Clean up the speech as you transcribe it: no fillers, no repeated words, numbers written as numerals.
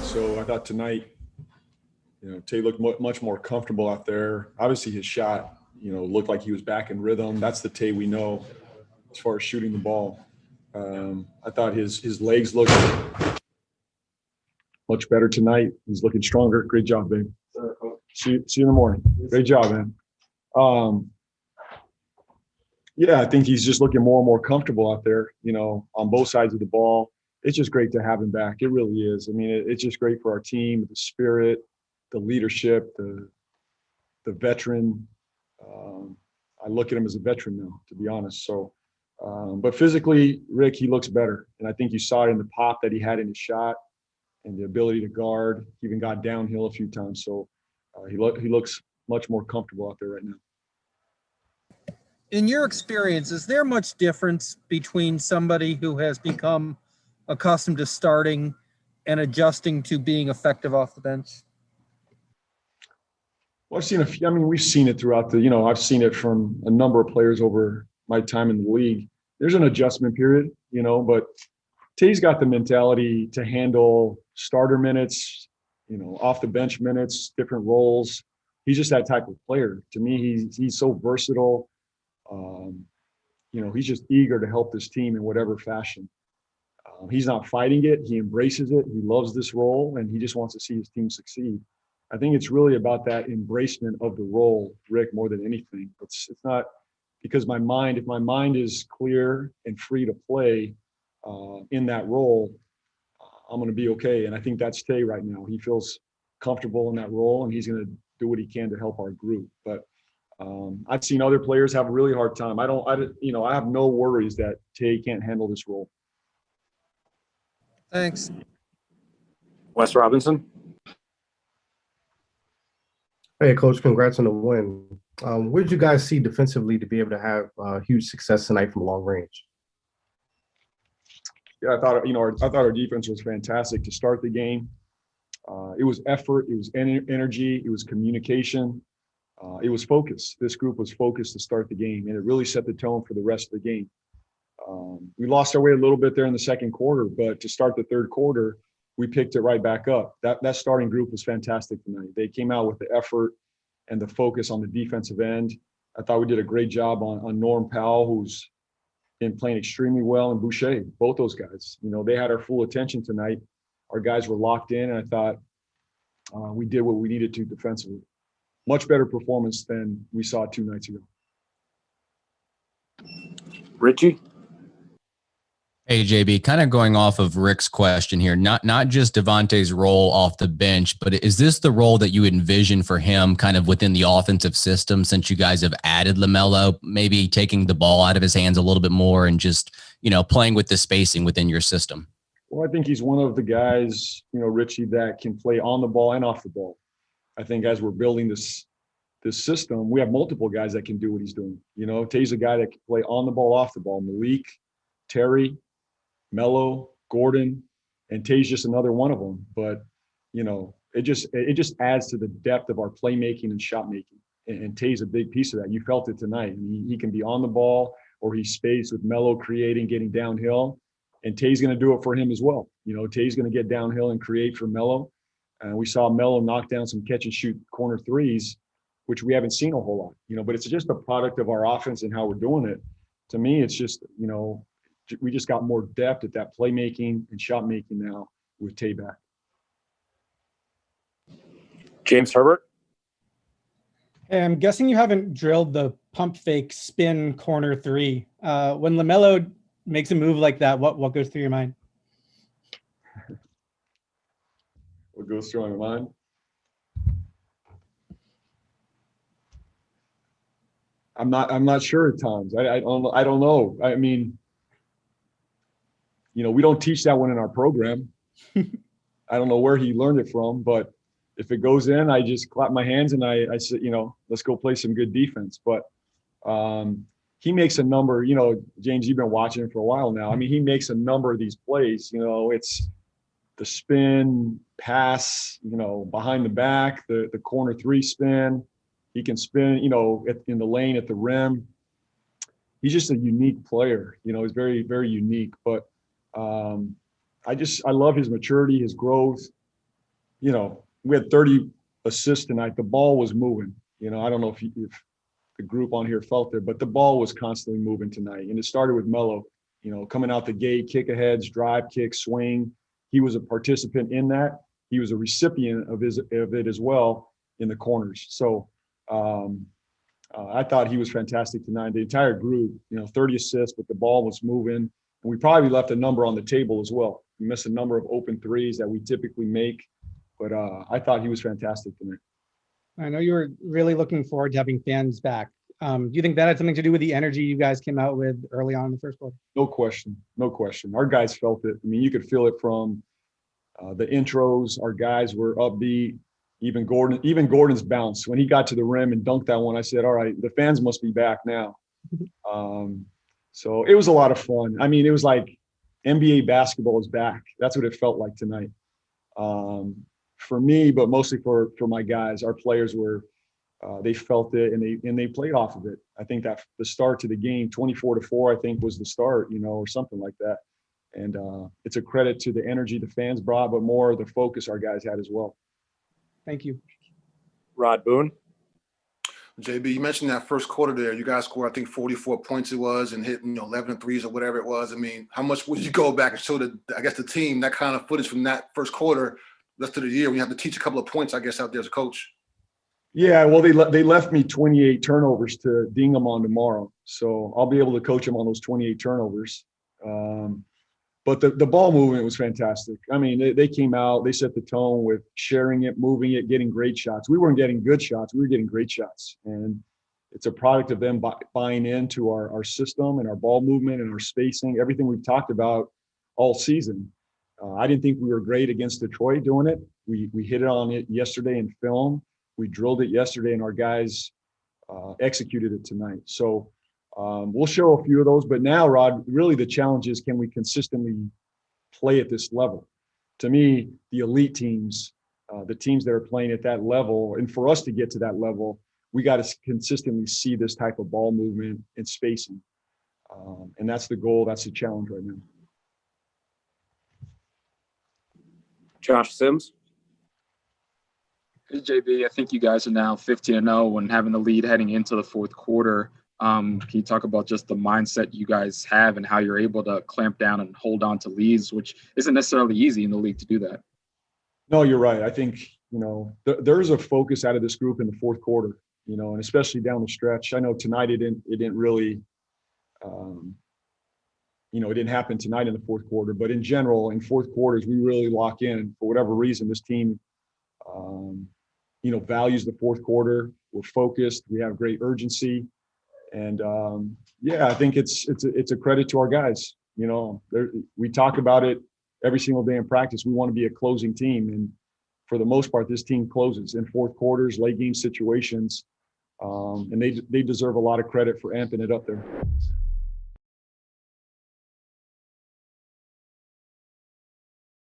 So I thought tonight, Tay looked much more comfortable out there. Obviously his shot, looked like he was back in rhythm. That's the Tay we know as far as shooting the ball. I thought his legs looked much better tonight. He's looking stronger. Great job, babe. See you in the morning. Great job, man. Yeah, I think he's just looking more and more comfortable out there, on both sides of the ball. It's just great to have him back. It really is. I mean, it's just great for our team, the spirit, the leadership, the veteran. I look at him as a veteran now, to be honest. So, but physically, Rick, he looks better. And I think you saw it in the pop that he had in his shot and the ability to guard. He even got downhill a few times. So he looks much more comfortable out there right now. In your experience, is there much difference between somebody who has become accustomed to starting and adjusting to being effective off the bench? Well, I've seen a few. I mean, we've seen it throughout I've seen it from a number of players over my time in the league. There's an adjustment period, but Tay's got the mentality to handle starter minutes, off the bench minutes, different roles. He's just that type of player. To me, he's so versatile. He's just eager to help this team in whatever fashion. He's not fighting it. He embraces it. He loves this role, and he just wants to see his team succeed. I think it's really about that embracement of the role, Rick, more than anything. It's not because if my mind is clear and free to play in that role, I'm going to be okay. And I think that's Tay right now. He feels comfortable in that role, and he's going to do what he can to help our group. But I've seen other players have a really hard time. I have no worries that Tay can't handle this role. Thanks. Wes Robinson. Hey, Coach, congrats on the win. Where did you guys see defensively to be able to have huge success tonight from long range? Yeah, I thought our defense was fantastic to start the game. It was effort, it was energy, it was communication, it was focus. This group was focused to start the game, and it really set the tone for the rest of the game. We lost our way a little bit there in the second quarter, but to start the third quarter, we picked it right back up. That starting group was fantastic tonight. They came out with the effort and the focus on the defensive end. I thought we did a great job on Norm Powell, who's been playing extremely well, and Boucher. Both those guys, they had our full attention tonight. Our guys were locked in, and I thought we did what we needed to defensively. Much better performance than we saw 2 nights ago. Richie? Hey, JB, kind of going off of Rick's question here, not just Devontae's role off the bench, but is this the role that you envision for him kind of within the offensive system since you guys have added LaMelo, maybe taking the ball out of his hands a little bit more and just, playing with the spacing within your system? Well, I think he's one of the guys, Richie, that can play on the ball and off the ball. I think as we're building this system, we have multiple guys that can do what he's doing. Tay's a guy that can play on the ball, off the ball. Malik, Terry, Melo, Gordon, and Tay's just another one of them. But, it just adds to the depth of our playmaking and shot making. And Tay's a big piece of that. You felt it tonight. I mean, he can be on the ball or he's spaced with Melo creating, getting downhill. And Tay's going to do it for him as well. Tay's going to get downhill and create for Melo. And we saw Melo knock down some catch and shoot corner threes, which we haven't seen a whole lot, but it's just a product of our offense and how we're doing it. To me, it's just, we just got more depth at that playmaking and shot making now with Tay back. James Herbert. Hey, I'm guessing you haven't drilled the pump fake spin corner three. When LaMelo makes a move like that, what goes through your mind? What goes through my mind? I'm not sure at times. I don't know. I mean, we don't teach that one in our program. I don't know where he learned it from, but if it goes in, I just clap my hands and I say, let's go play some good defense. But he makes a number, James, you've been watching him for a while now. I mean, he makes a number of these plays. It's the spin, pass, behind the back, the corner three spin. He can spin, in the lane at the rim. He's just a unique player. He's very, very unique. But I love his maturity, his growth. you know, we had 30 assists tonight. The ball was moving. You know, I don't know if the group on here felt it, but the ball was constantly moving tonight. And it started with Melo, you know, coming out the gate, kick aheads, drive, kick, swing. He was a participant in that. He was a recipient of it as well in the corners. So I thought he was fantastic tonight. The entire group, you know, 30 assists, but the ball was moving. And we probably left a number on the table as well. We missed a number of open threes that we typically make, but I thought he was fantastic tonight. I know you were really looking forward to having fans back. Do you think that had something to do with the energy you guys came out with early on in the first quarter? No question. No question. Our guys felt it. I mean, you could feel it from the intros. Our guys were upbeat. Even Gordon's bounce. When he got to the rim and dunked that one, I said, all right, the fans must be back now. So it was a lot of fun. I mean, it was like NBA basketball is back. That's what it felt like tonight. For me, but mostly for my guys, our players were, they felt it and they played off of it. I think that the start to the game, 24-4, I think was the start, you know, or something like that. And it's a credit to the energy the fans brought, but more the focus our guys had as well. Thank you. Rod Boone. JB, you mentioned that first quarter there. You guys scored, I think, 44 points it was and hit, 11 threes or whatever it was. I mean, how much would you go back and show the team that kind of footage from that first quarter rest of the year when you have to teach a couple of points, I guess, out there as a coach? Yeah, well, they left me 28 turnovers to ding them on tomorrow. So I'll be able to coach them on those 28 turnovers. But the ball movement was fantastic. I mean, they came out, they set the tone with sharing it, moving it, getting great shots. We weren't getting good shots. We were getting great shots. And it's a product of them buying into our system and our ball movement and our spacing, everything we've talked about all season. I didn't think we were great against Detroit doing it. We hit it on it yesterday in film. We drilled it yesterday, and our guys executed it tonight. So we'll show a few of those. But now, Rod, really the challenge is, can we consistently play at this level? To me, the elite teams, the teams that are playing at that level, and for us to get to that level, we got to consistently see this type of ball movement and spacing. And that's the goal. That's the challenge right now. Josh Sims. Hey, JB, I think you guys are now 15-0 when having the lead heading into the fourth quarter. Can you talk about just the mindset you guys have and how you're able to clamp down and hold on to leads, which isn't necessarily easy in the league to do that? No, you're right. I think, there's a focus out of this group in the fourth quarter, and especially down the stretch. I know tonight it didn't really, it didn't happen tonight in the fourth quarter, but in general, in fourth quarters, we really lock in. For whatever reason, this team, values the fourth quarter. We're focused. We have great urgency. And I think it's a credit to our guys. We talk about it every single day in practice. We want to be a closing team, and for the most part, this team closes in fourth quarters, late game situations, and they deserve a lot of credit for amping it up there.